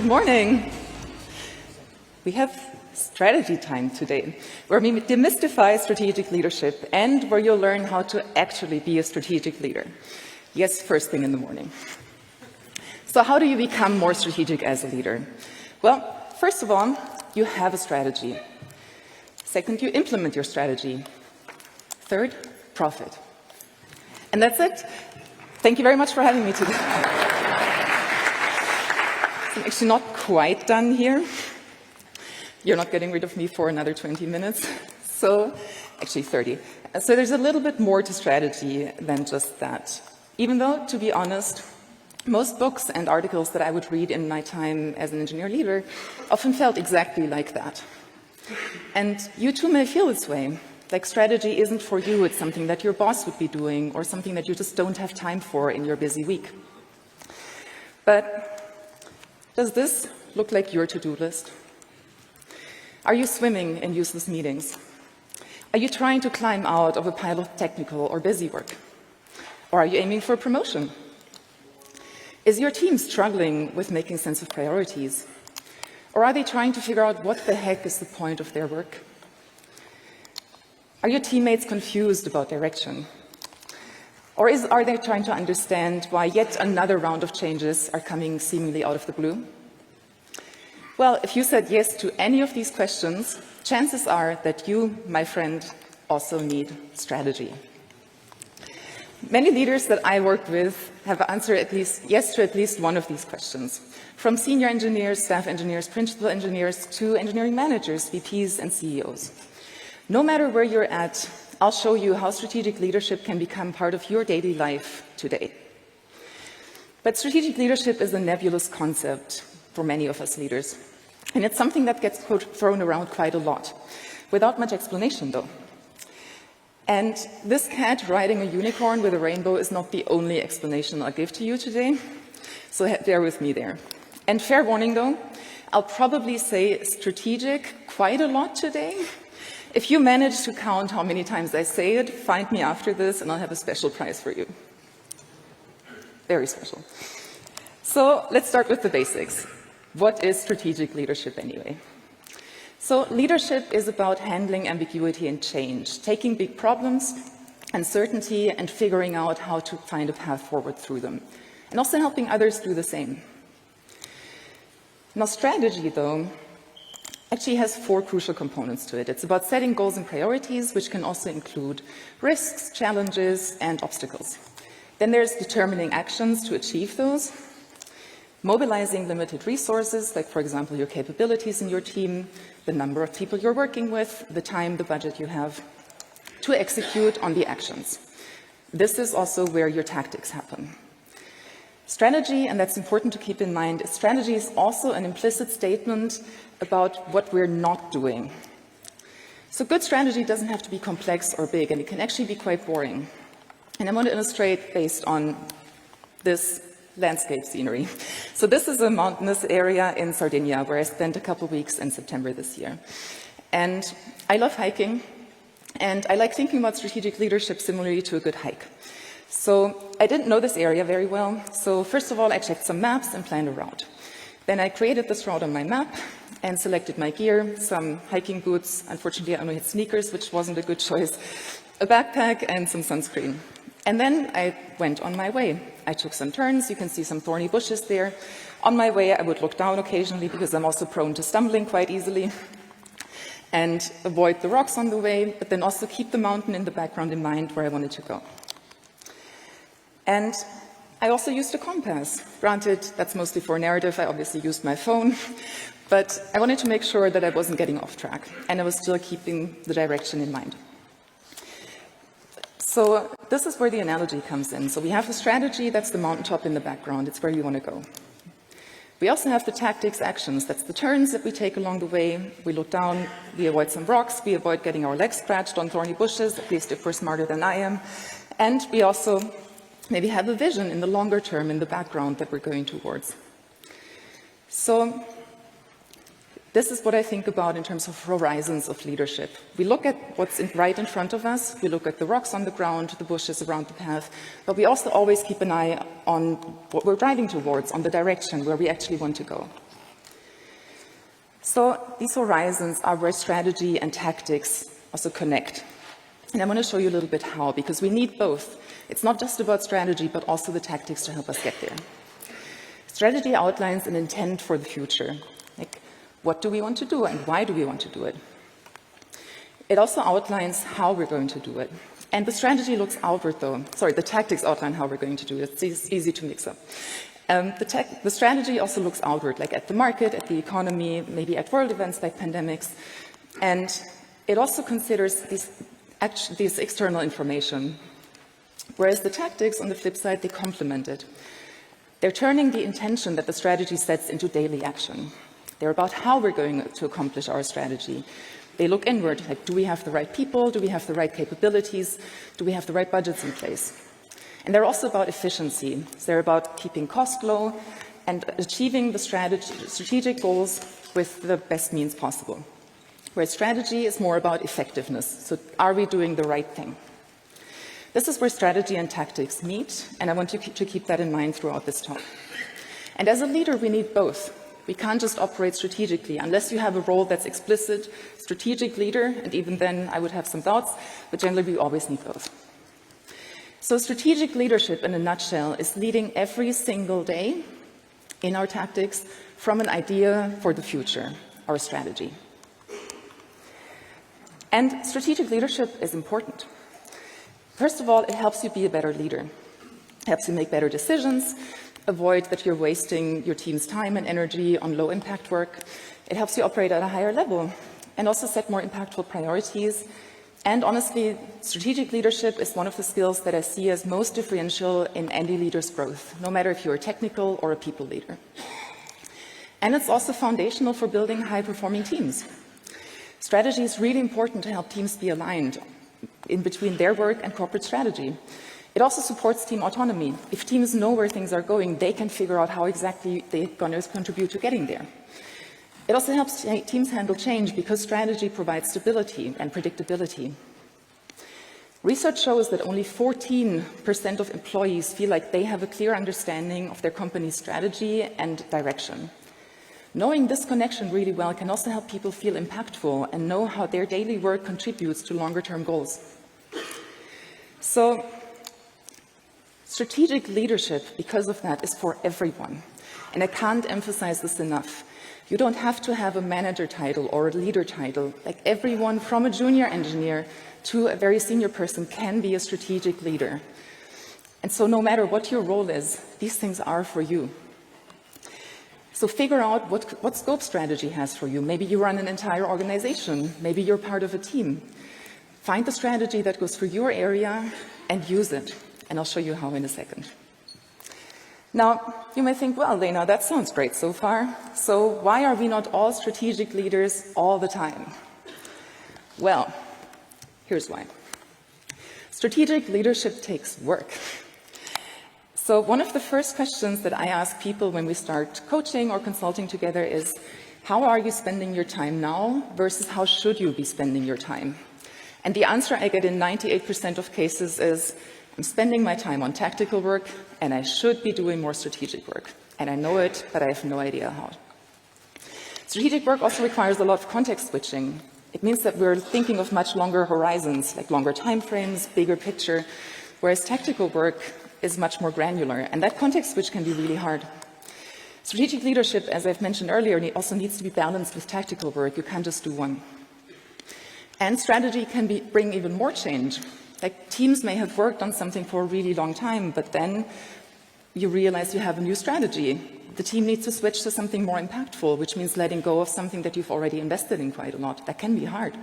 Good morning. We have strategy time today, where we demystify strategic leadership and where you'll learn how to actually be a strategic leader. Yes, first thing in the morning. So how do you become more strategic as a leader? Well, first of all, you have a strategy. Second, you implement your strategy. Third, profit. And that's it. Thank you very much for having me today. I'm actually not quite done here. You're not getting rid of me for another 20 minutes. So, actually 30. So there's a little bit more to strategy than just that. Even though, to be honest, most books and articles that I would read in my time as an engineer leader often felt exactly like that. And you too may feel this way. Like strategy isn't for you, it's something that your boss would be doing or something that you just don't have time for in your busy week. But does this look like your to-do list? Are you swimming in useless meetings? Are you trying to climb out of a pile of technical or busy work? Or are you aiming for a promotion? Is your team struggling with making sense of priorities? Or are they trying to figure out what the heck is the point of their work? Are your teammates confused about direction? Or are they trying to understand why yet another round of changes are coming seemingly out of the blue? Well, if you said yes to any of these questions, chances are that you, my friend, also need strategy. Many leaders that I work with have answered yes to at least one of these questions, from senior engineers, staff engineers, principal engineers, to engineering managers, VPs, and CEOs. No matter where you're at, I'll show you how strategic leadership can become part of your daily life today. But strategic leadership is a nebulous concept for many of us leaders. And it's something that gets thrown around quite a lot, without much explanation though. And this cat riding a unicorn with a rainbow is not the only explanation I'll give to you today, so bear with me there. And fair warning though, I'll probably say strategic quite a lot today. If you manage to count how many times I say it, find me after this and I'll have a special prize for you. Very special. So let's start with the basics. What is strategic leadership anyway? So leadership is about handling ambiguity and change, taking big problems, uncertainty, and figuring out how to find a path forward through them, and also helping others do the same. Now strategy, though, actually has four crucial components to it. It's about setting goals and priorities, which can also include risks, challenges, and obstacles. Then there's determining actions to achieve those, mobilizing limited resources, like, for example, your capabilities in your team, the number of people you're working with, the time, the budget you have, to execute on the actions. This is also where your tactics happen. Strategy, and that's important to keep in mind, strategy is also an implicit statement about what we're not doing. So good strategy doesn't have to be complex or big, and it can actually be quite boring. And I want to illustrate based on this landscape scenery. So this is a mountainous area in Sardinia where I spent a couple weeks in September this year. And I love hiking, and I like thinking about strategic leadership similarly to a good hike. So I didn't know this area very well, so first of all I checked some maps and planned a route. Then I created this route on my map and selected my gear, some hiking boots, unfortunately I only had sneakers, which wasn't a good choice, a backpack and some sunscreen. And then I went on my way. I took some turns, you can see some thorny bushes there. On my way I would look down occasionally because I'm also prone to stumbling quite easily, and avoid the rocks on the way, but then also keep the mountain in the background in mind where I wanted to go. And I also used a compass. Granted, that's mostly for narrative, I obviously used my phone, but I wanted to make sure that I wasn't getting off track, and I was still keeping the direction in mind. So this is where the analogy comes in. So we have the strategy, that's the mountaintop in the background, it's where you want to go. We also have the tactics, actions, that's the turns that we take along the way. We look down, we avoid some rocks, we avoid getting our legs scratched on thorny bushes, at least if we're smarter than I am. And we also maybe have a vision in the longer term in the background that we're going towards. So this is what I think about in terms of horizons of leadership. We look at what's right in front of us, we look at the rocks on the ground, the bushes around the path, but we also always keep an eye on what we're driving towards, on the direction where we actually want to go. So these horizons are where strategy and tactics also connect. And I want to show you a little bit how, because we need both. It's not just about strategy, but also the tactics to help us get there. Strategy outlines an intent for the future. Like, what do we want to do and why do we want to do it? It also outlines how we're going to do it. And the strategy looks outward, though. Sorry, the tactics outline how we're going to do it. It's easy to mix up. The strategy also looks outward, like at the market, at the economy, maybe at world events like pandemics. And it also considers this external information. Whereas the tactics, on the flip side, they complement it. They're turning the intention that the strategy sets into daily action. They're about how we're going to accomplish our strategy. They look inward, like, do we have the right people? Do we have the right capabilities? Do we have the right budgets in place? And they're also about efficiency. So they're about keeping cost low and achieving the strategic goals with the best means possible. Whereas strategy is more about effectiveness. So are we doing the right thing? This is where strategy and tactics meet, and I want you to keep that in mind throughout this talk. And as a leader, we need both. We can't just operate strategically unless you have a role that's explicit, strategic leader, and even then I would have some doubts, but generally we always need both. So strategic leadership, in a nutshell, is leading every single day in our tactics from an idea for the future, our strategy. And strategic leadership is important. First of all, it helps you be a better leader. It helps you make better decisions, avoid that you're wasting your team's time and energy on low-impact work. It helps you operate at a higher level and also set more impactful priorities. And honestly, strategic leadership is one of the skills that I see as most differential in any leader's growth, no matter if you're a technical or a people leader. And it's also foundational for building high-performing teams. Strategy is really important to help teams be aligned in between their work and corporate strategy. It also supports team autonomy. If teams know where things are going, they can figure out how exactly they're going to contribute to getting there. It also helps teams handle change because strategy provides stability and predictability. Research shows that only 14% of employees feel like they have a clear understanding of their company's strategy and direction. Knowing this connection really well can also help people feel impactful and know how their daily work contributes to longer-term goals. So, strategic leadership, because of that, is for everyone. And I can't emphasize this enough. You don't have to have a manager title or a leader title. Like, everyone from a junior engineer to a very senior person can be a strategic leader. And so no matter what your role is, these things are for you. So figure out what scope strategy has for you. Maybe you run an entire organization. Maybe you're part of a team. Find the strategy that goes for your area and use it. And I'll show you how in a second. Now, you may think, well, Lena, that sounds great so far. So why are we not all strategic leaders all the time? Well, here's why. Strategic leadership takes work. So one of the first questions that I ask people when we start coaching or consulting together is, how are you spending your time now versus how should you be spending your time? And the answer I get in 98% of cases is, I'm spending my time on tactical work, and I should be doing more strategic work. And I know it, but I have no idea how. Strategic work also requires a lot of context switching. It means that we're thinking of much longer horizons, like longer time frames, bigger picture, whereas tactical work is much more granular, and that context switch can be really hard. Strategic leadership, as I've mentioned earlier, also needs to be balanced with tactical work. You can't just do one. And strategy can bring even more change. Like, teams may have worked on something for a really long time, but then you realize you have a new strategy. The team needs to switch to something more impactful, which means letting go of something that you've already invested in quite a lot. That can be hard.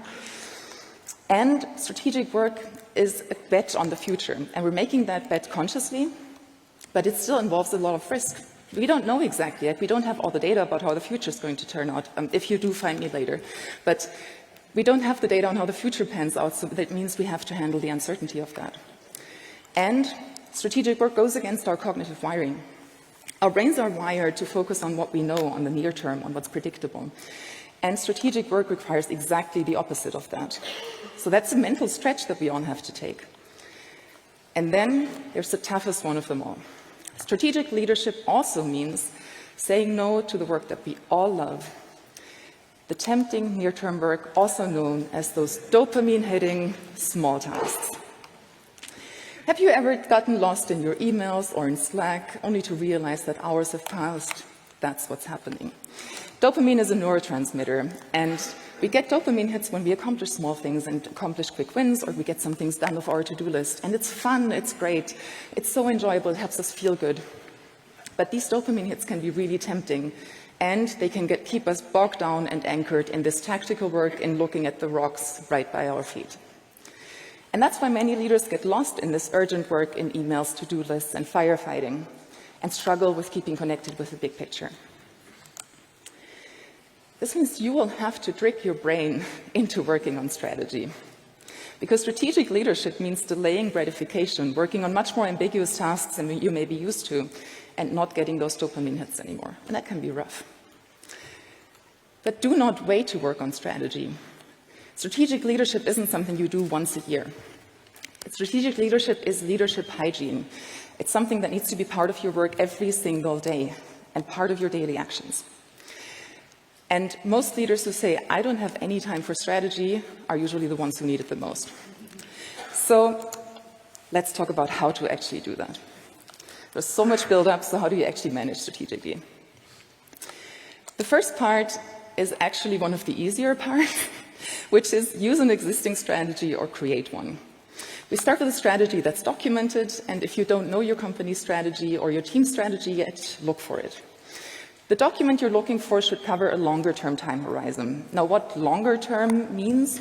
And strategic work is a bet on the future, and we're making that bet consciously, but it still involves a lot of risk. We don't know exactly yet. We don't have all the data about how the future is going to turn out, if you do find me later. But we don't have the data on how the future pans out, so that means we have to handle the uncertainty of that. And strategic work goes against our cognitive wiring. Our brains are wired to focus on what we know, on the near term, on what's predictable. And strategic work requires exactly the opposite of that. So that's a mental stretch that we all have to take. And then there's the toughest one of them all. Strategic leadership also means saying no to the work that we all love the tempting near-term work, also known as those dopamine-hitting small tasks. Have you ever gotten lost in your emails or in Slack only to realize that hours have passed? That's what's happening. Dopamine is a neurotransmitter, and we get dopamine hits when we accomplish small things and accomplish quick wins, or we get some things done off our to-do list. And it's fun, it's great, it's so enjoyable, it helps us feel good. But these dopamine hits can be really tempting, and they can keep us bogged down and anchored in this tactical work in looking at the rocks right by our feet. And that's why many leaders get lost in this urgent work in emails, to-do lists, and firefighting, and struggle with keeping connected with the big picture. This means you will have to trick your brain into working on strategy. Because strategic leadership means delaying gratification, working on much more ambiguous tasks than you may be used to, and not getting those dopamine hits anymore. And that can be rough. But do not wait to work on strategy. Strategic leadership isn't something you do once a year. Strategic leadership is leadership hygiene. It's something that needs to be part of your work every single day and part of your daily actions. And most leaders who say, I don't have any time for strategy, are usually the ones who need it the most. So let's talk about how to actually do that. There's so much build-up, so how do you actually manage strategically? The first part is actually one of the easier parts, which is use an existing strategy or create one. We start with a strategy that's documented, and if you don't know your company's strategy or your team's strategy yet, look for it. The document you're looking for should cover a longer-term time horizon. Now, what longer-term means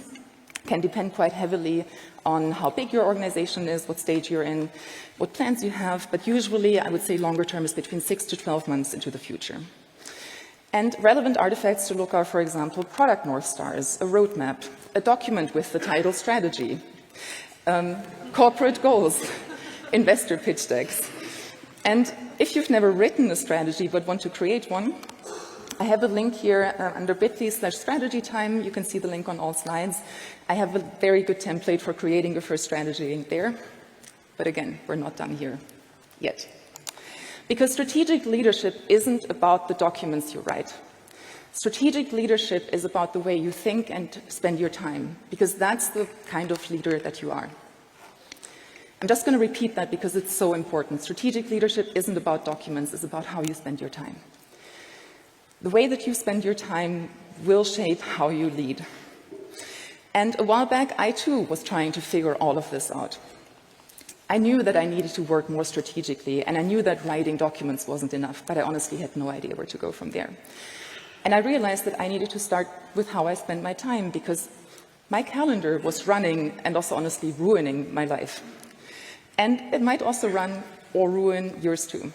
can depend quite heavily on how big your organization is, what stage you're in, what plans you have, but usually I would say longer-term is between 6 to 12 months into the future. And relevant artifacts to look are, for example, product North Stars, a roadmap, a document with the title strategy, corporate goals, investor pitch decks. And if you've never written a strategy but want to create one, I have a link here under bit.ly/strategy time. You can see the link on all slides. I have a very good template for creating your first strategy in there. But again, we're not done here yet. Because strategic leadership isn't about the documents you write. Strategic leadership is about the way you think and spend your time, because that's the kind of leader that you are. I'm just going to repeat that because it's so important. Strategic leadership isn't about documents, it's about how you spend your time. The way that you spend your time will shape how you lead. And a while back, I too was trying to figure all of this out. I knew that I needed to work more strategically, and I knew that writing documents wasn't enough, but I honestly had no idea where to go from there. And I realized that I needed to start with how I spend my time, because my calendar was running and also honestly ruining my life. And it might also run or ruin yours too.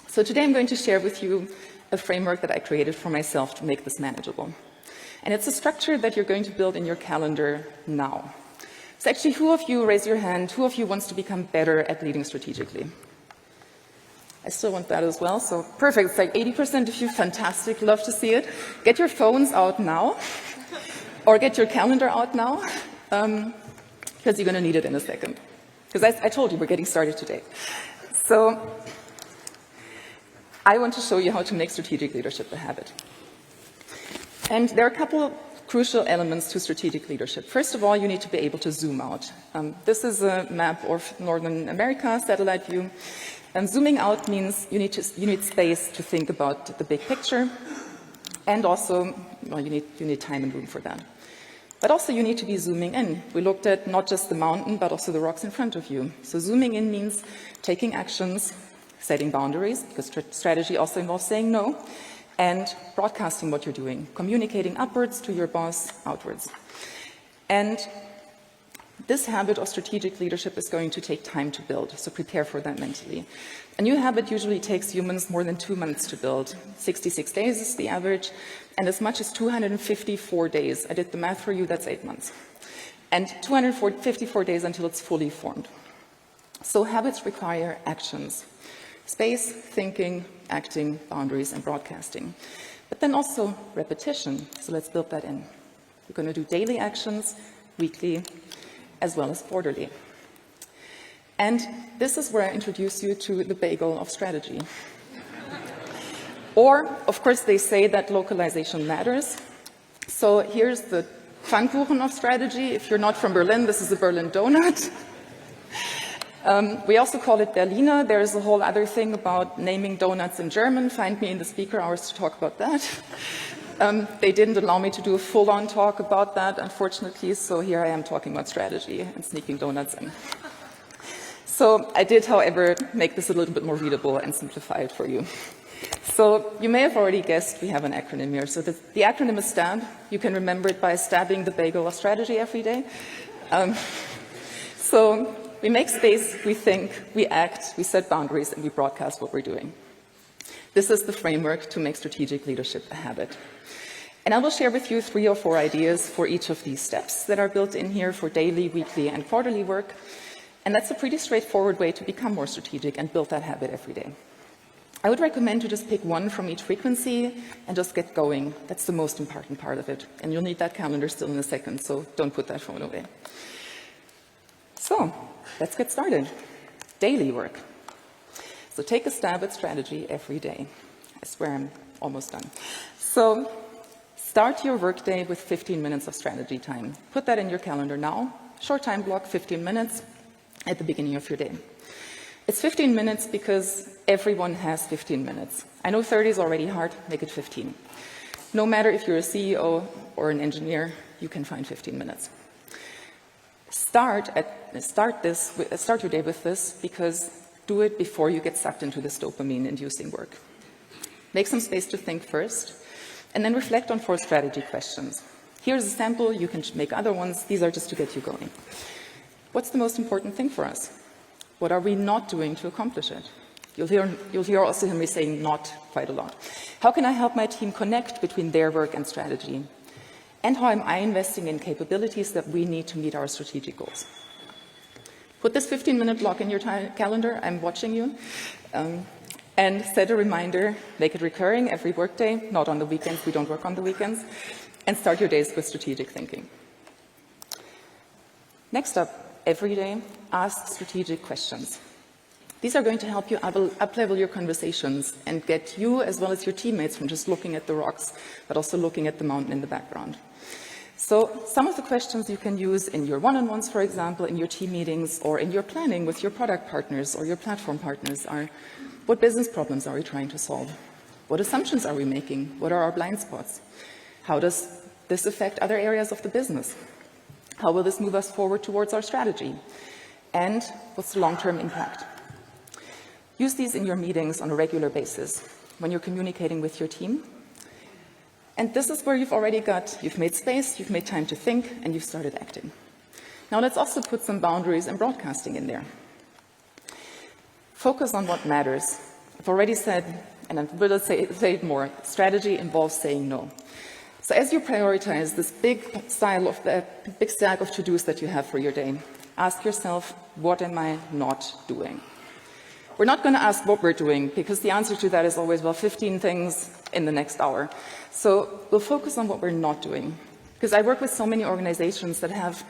So today I'm going to share with you a framework that I created for myself to make this manageable. And it's a structure that you're going to build in your calendar now. So actually, who of you, raise your hand, who of you wants to become better at leading strategically? I still want that as well, so perfect. It's like 80% of you, fantastic, love to see it. Get your phones out now, or get your calendar out now, because you're going to need it in a second. Because I told you, we're getting started today. So I want to show you how to make strategic leadership a habit. And there are a couple of crucial elements to strategic leadership. First of all, you need to be able to zoom out. This is a map of Northern America, satellite view. Zooming out means you need space to think about the big picture, and also you need time and room for that. But also you need to be zooming in. We looked at not just the mountain, but also the rocks in front of you. So zooming in means taking actions, setting boundaries, because strategy also involves saying no, and broadcasting what you're doing, communicating upwards to your boss, outwards. And this habit of strategic leadership is going to take time to build, so prepare for that mentally. A new habit usually takes humans more than 2 months to build. 66 days is the average, and as much as 254 days. I did the math for you, that's 8 months. And 254 days until it's fully formed. So habits require actions. Space, thinking, acting, boundaries, and broadcasting. But then also repetition, so let's build that in. We're going to do daily actions, weekly, as well as quarterly. And this is where I introduce you to the bagel of strategy. Or, of course, they say that localization matters, So here's the Pfannkuchen of strategy. If you're not from Berlin, this is a Berlin donut. We also call it Berliner. There's a whole other thing about naming donuts in German. Find me in the speaker hours to talk about that. They didn't allow me to do a full-on talk about that, unfortunately, so here I am talking about strategy and sneaking donuts in. So I did, however, make this a little bit more readable and simplify it for you. So you may have already guessed we have an acronym here. So the acronym is STAB. You can remember it by stabbing the bagel of strategy every day. So we make space, we think, we act, we set boundaries, and we broadcast what we're doing. This is the framework to make strategic leadership a habit. And I will share with you 3 or 4 ideas for each of these steps that are built in here for daily, weekly, and quarterly work. And that's a pretty straightforward way to become more strategic and build that habit every day. I would recommend to just pick one from each frequency and just get going. That's the most important part of it. And you'll need that calendar still in a second, so don't put that phone away. So let's get started. Daily work. So take a stab at strategy every day. I swear I'm almost done. So start your workday with 15 minutes of strategy time. Put that in your calendar now. Short time block, 15 minutes at the beginning of your day. It's 15 minutes because everyone has 15 minutes. I know 30 is already hard, make it 15. No matter if you're a CEO or an engineer, you can find 15 minutes. Start your day with this, because do it before you get sucked into this dopamine-inducing work. Make some space to think first, and then reflect on 4 strategy questions. Here's a sample, you can make other ones. These are just to get you going. What's the most important thing for us? What are we not doing to accomplish it? You'll hear also me saying not quite a lot. How can I help my team connect between their work and strategy? And how am I investing in capabilities that we need to meet our strategic goals? Put this 15-minute block in your calendar, I'm watching you, and set a reminder, make it recurring every workday, not on the weekends, we don't work on the weekends, and start your days with strategic thinking. Next up, every day, ask strategic questions. These are going to help you up-level your conversations and get you, as well as your teammates, from just looking at the rocks, but also looking at the mountain in the background. So some of the questions you can use in your one-on-ones, for example, in your team meetings, or in your planning with your product partners or your platform partners are, what business problems are we trying to solve? What assumptions are we making? What are our blind spots? How does this affect other areas of the business? How will this move us forward towards our strategy? And what's the long-term impact? Use these in your meetings on a regular basis when you're communicating with your team. And this is where you've made space, you've made time to think, and you've started acting. Now let's also put some boundaries and broadcasting in there. Focus on what matters. I've already said, and I will say it more, strategy involves saying no. So as you prioritize this big stack of to-dos that you have for your day, ask yourself, what am I not doing? We're not going to ask what we're doing, because the answer to that is always, well, 15 things in the next hour. So we'll focus on what we're not doing. Because I work with so many organizations that have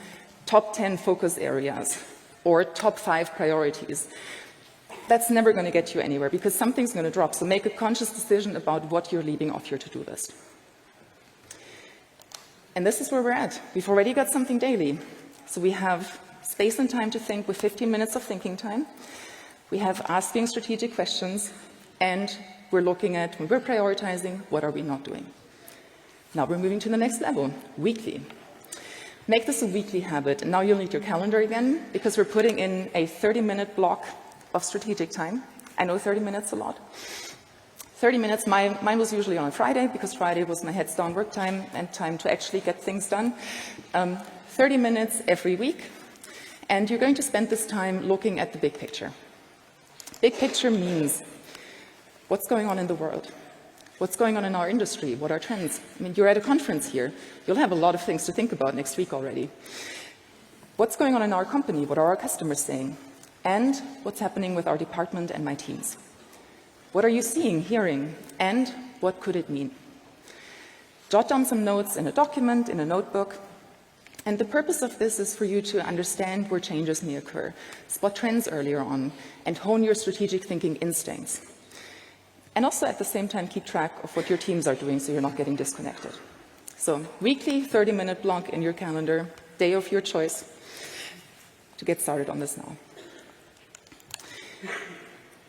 top 10 focus areas or top 5 priorities. That's never going to get you anywhere, because something's going to drop. So make a conscious decision about what you're leaving off your to-do list. And this is where we're at. We've already got something daily. So we have space and time to think with 15 minutes of thinking time. We have asking strategic questions, and we're looking at, when we're prioritizing, what are we not doing? Now we're moving to the next level, weekly. Make this a weekly habit, and now you'll need your calendar again, because we're putting in a 30-minute block of strategic time. I know 30 minutes a lot. 30 minutes, mine was usually on a Friday, because Friday was my heads down work time and time to actually get things done. 30 minutes every week, and you're going to spend this time looking at the big picture. Big picture means what's going on in the world, what's going on in our industry, what are trends. I mean, you're at a conference here. You'll have a lot of things to think about next week already. What's going on in our company? What are our customers saying? And what's happening with our department and my teams? What are you seeing, hearing, and what could it mean? Jot down some notes in a document, in a notebook. And the purpose of this is for you to understand where changes may occur, spot trends earlier on, and hone your strategic thinking instincts. And also at the same time keep track of what your teams are doing so you're not getting disconnected. So weekly 30-minute block in your calendar, day of your choice, to get started on this now.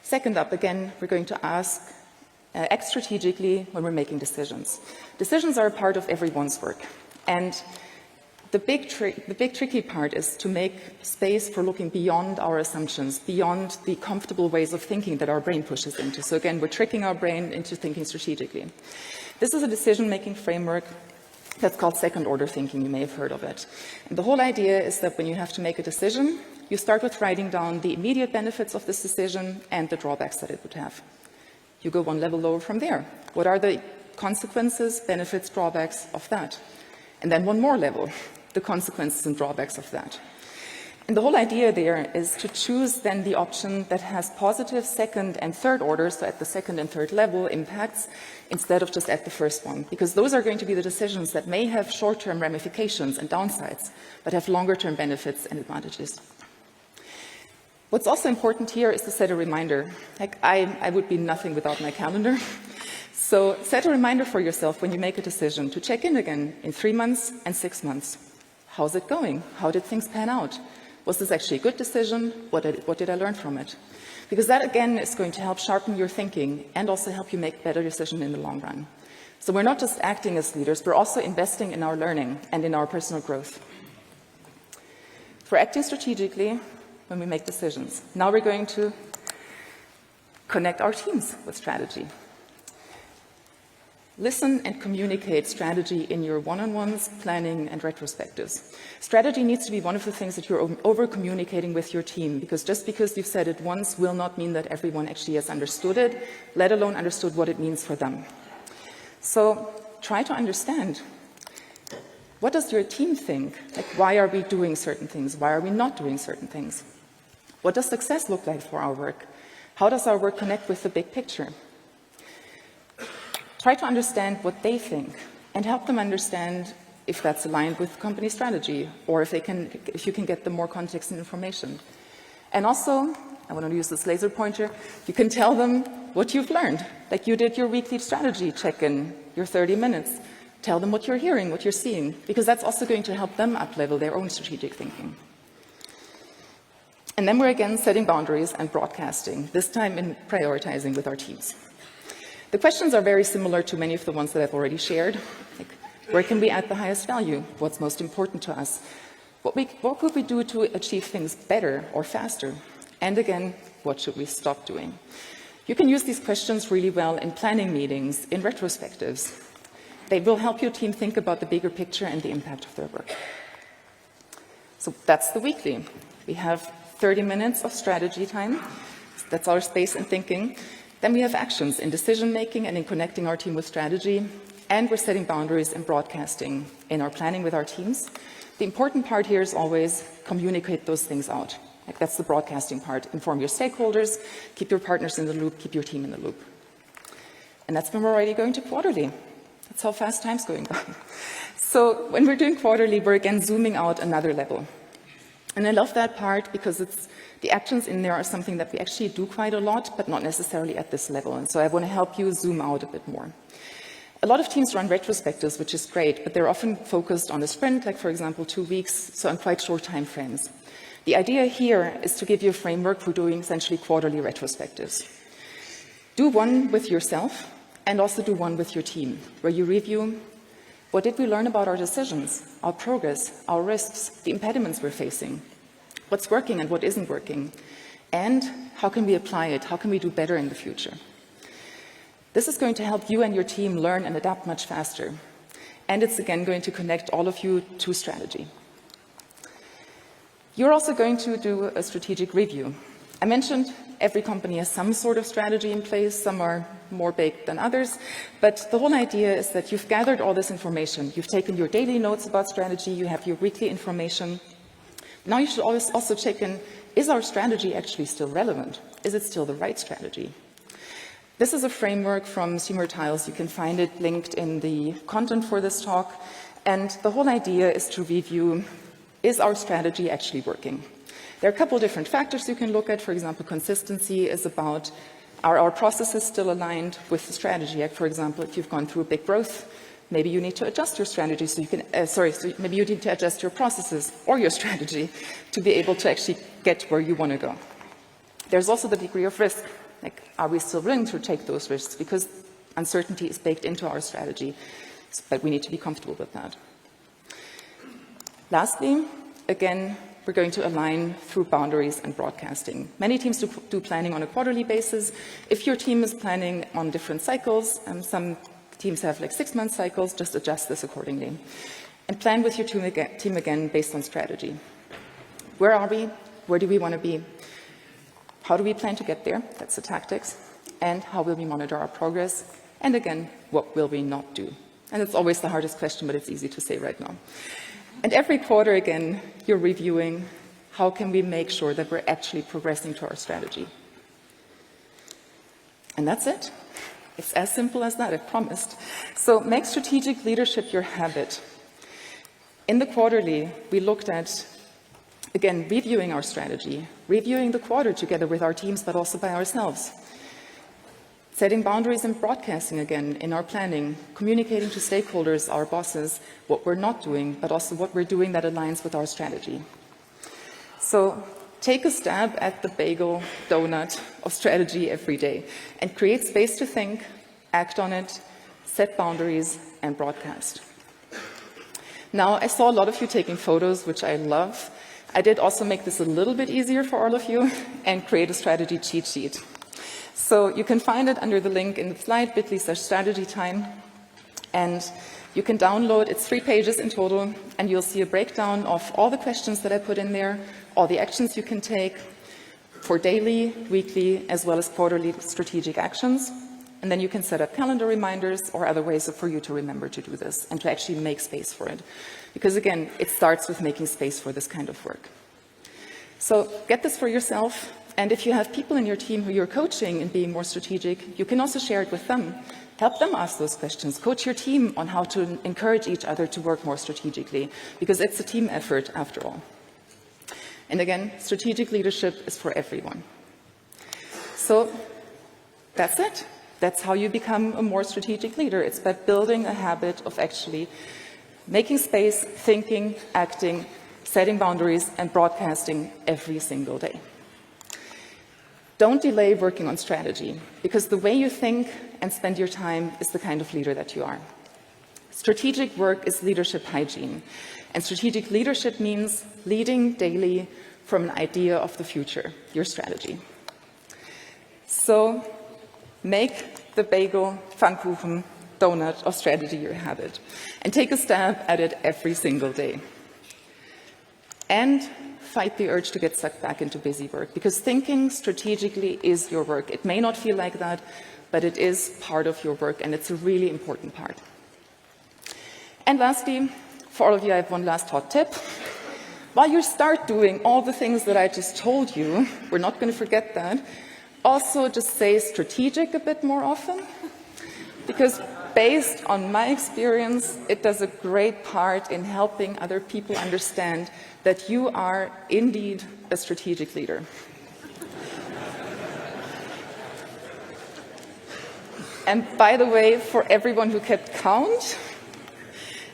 Second up, again, we're going to act strategically when we're making decisions. Decisions are a part of everyone's work. And the big tricky part is to make space for looking beyond our assumptions, beyond the comfortable ways of thinking that our brain pushes into. So again, we're tricking our brain into thinking strategically. This is a decision-making framework that's called second-order thinking. You may have heard of it. And the whole idea is that when you have to make a decision, you start with writing down the immediate benefits of this decision and the drawbacks that it would have. You go one level lower from there. What are the consequences, benefits, drawbacks of that? And then one more level, the consequences and drawbacks of that. And the whole idea there is to choose then the option that has positive second and third orders, so at the second and third level impacts, instead of just at the first one, because those are going to be the decisions that may have short-term ramifications and downsides, but have longer-term benefits and advantages. What's also important here is to set a reminder. Like I would be nothing without my calendar. So set a reminder for yourself when you make a decision to check in again in 3 months and 6 months. How's it going? How did things pan out? Was this actually a good decision? What did I learn from it? Because that, again, is going to help sharpen your thinking and also help you make better decisions in the long run. So we're not just acting as leaders, we're also investing in our learning and in our personal growth. We're acting strategically when we make decisions. Now we're going to connect our teams with strategy. Listen and communicate strategy in your one-on-ones, planning, and retrospectives. Strategy needs to be one of the things that you're over-communicating with your team, because just because you've said it once will not mean that everyone actually has understood it, let alone understood what it means for them. So try to understand, what does your team think? Like, why are we doing certain things? Why are we not doing certain things? What does success look like for our work? How does our work connect with the big picture? Try to understand what they think and help them understand if that's aligned with company strategy or if you can get them more context and information. And also, I want to use this laser pointer, you can tell them what you've learned. Like you did your weekly strategy check-in, your 30 minutes. Tell them what you're hearing, what you're seeing, because that's also going to help them up-level their own strategic thinking. And then we're again setting boundaries and broadcasting, this time in prioritizing with our teams. The questions are very similar to many of the ones that I've already shared. Like, where can we add the highest value? What's most important to us? What could we do to achieve things better or faster? And again, what should we stop doing? You can use these questions really well in planning meetings, in retrospectives. They will help your team think about the bigger picture and the impact of their work. So that's the weekly. We have 30 minutes of strategy time. That's our space and thinking. Then we have actions in decision-making and in connecting our team with strategy, and we're setting boundaries and broadcasting in our planning with our teams. The important part here is always communicate those things out. Like that's the broadcasting part. Inform your stakeholders, keep your partners in the loop, keep your team in the loop. And that's when we're already going to quarterly. That's how fast time's going by. So when we're doing quarterly, we're again zooming out another level. And I love that part because the actions in there are something that we actually do quite a lot, but not necessarily at this level. And so I want to help you zoom out a bit more. A lot of teams run retrospectives, which is great, but they're often focused on a sprint, like for example 2 weeks, so on quite short time frames. The idea here is to give you a framework for doing essentially quarterly retrospectives. Do one with yourself and also do one with your team, where you review what did we learn about our decisions, our progress, our risks, the impediments we're facing, what's working and what isn't working, and how can we apply it, how can we do better in the future. This is going to help you and your team learn and adapt much faster. And it's again going to connect all of you to strategy. You're also going to do a strategic review. I mentioned every company has some sort of strategy in place, some are more baked than others, but the whole idea is that you've gathered all this information. You've taken your daily notes about strategy, you have your weekly information. Now you should always also check in, is our strategy actually still relevant? Is it still the right strategy? This is a framework from Seymour Tiles. You can find it linked in the content for this talk. And the whole idea is to review, is our strategy actually working? There are a couple different factors you can look at. For example, consistency is about, are our processes still aligned with the strategy? Like, for example, if you've gone through a big growth Maybe you need to adjust your strategy so you can, maybe you need to adjust your processes or your strategy to be able to actually get where you want to go. There's also the degree of risk. Like, are we still willing to take those risks? Because uncertainty is baked into our strategy, but we need to be comfortable with that. Lastly, again, we're going to align through boundaries and broadcasting. Many teams do planning on a quarterly basis. If your team is planning on different cycles, some teams have like 6-month cycles, just adjust this accordingly. And plan with your team again based on strategy. Where are we? Where do we want to be? How do we plan to get there? That's the tactics. And how will we monitor our progress? And again, what will we not do? And it's always the hardest question, but it's easy to say right now. And every quarter, again, you're reviewing how can we make sure that we're actually progressing to our strategy. And that's it. It's as simple as that, I promised. So make strategic leadership your habit. In the quarterly, we looked at, again, reviewing our strategy, reviewing the quarter together with our teams, but also by ourselves. Setting boundaries and broadcasting again in our planning, communicating to stakeholders, our bosses, what we're not doing, but also what we're doing that aligns with our strategy. So take a stab at the bagel donut of strategy every day and create space to think, act on it, set boundaries, and broadcast. Now, I saw a lot of you taking photos, which I love. I did also make this a little bit easier for all of you and create a strategy cheat sheet. So you can find it under the link in the slide, bit.ly/strategytime. And you can download, it's 3 pages in total, and you'll see a breakdown of all the questions that I put in there, all the actions you can take for daily, weekly, as well as quarterly strategic actions. And then you can set up calendar reminders or other ways for you to remember to do this and to actually make space for it. Because again, it starts with making space for this kind of work. So get this for yourself. And if you have people in your team who you're coaching in being more strategic, you can also share it with them. Help them ask those questions. Coach your team on how to encourage each other to work more strategically, because it's a team effort after all. And again, strategic leadership is for everyone. So that's it. That's how you become a more strategic leader. It's by building a habit of actually making space, thinking, acting, setting boundaries, and broadcasting every single day. Don't delay working on strategy, because the way you think and spend your time is the kind of leader that you are. Strategic work is leadership hygiene, and strategic leadership means leading daily from an idea of the future, your strategy. So make the bagel, Pfannkuchen, donut of strategy your habit, and take a stab at it every single day. And fight the urge to get sucked back into busy work, because thinking strategically is your work. It may not feel like that, but it is part of your work, and it's a really important part. And lastly, for all of you, I have one last hot tip. While you start doing all the things that I just told you, we're not going to forget that, also just say strategic a bit more often, because based on my experience, it does a great part in helping other people understand that you are indeed a strategic leader. And by the way, for everyone who kept count,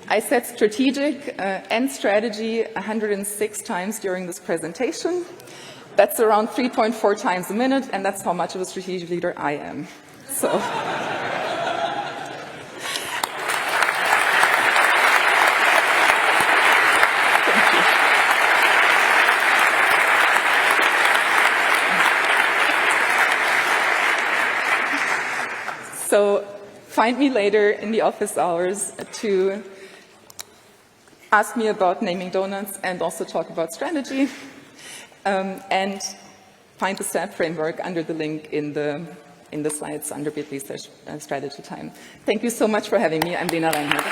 I said strategic and strategy 106 times during this presentation. That's around 3.4 times a minute, and that's how much of a strategic leader I am. So. So find me later in the office hours to ask me about naming donuts and also talk about strategy. And find the STAT framework under the link in the slides under bit.ly/strategytime. Thank you so much for having me. I'm Lena Reinhard.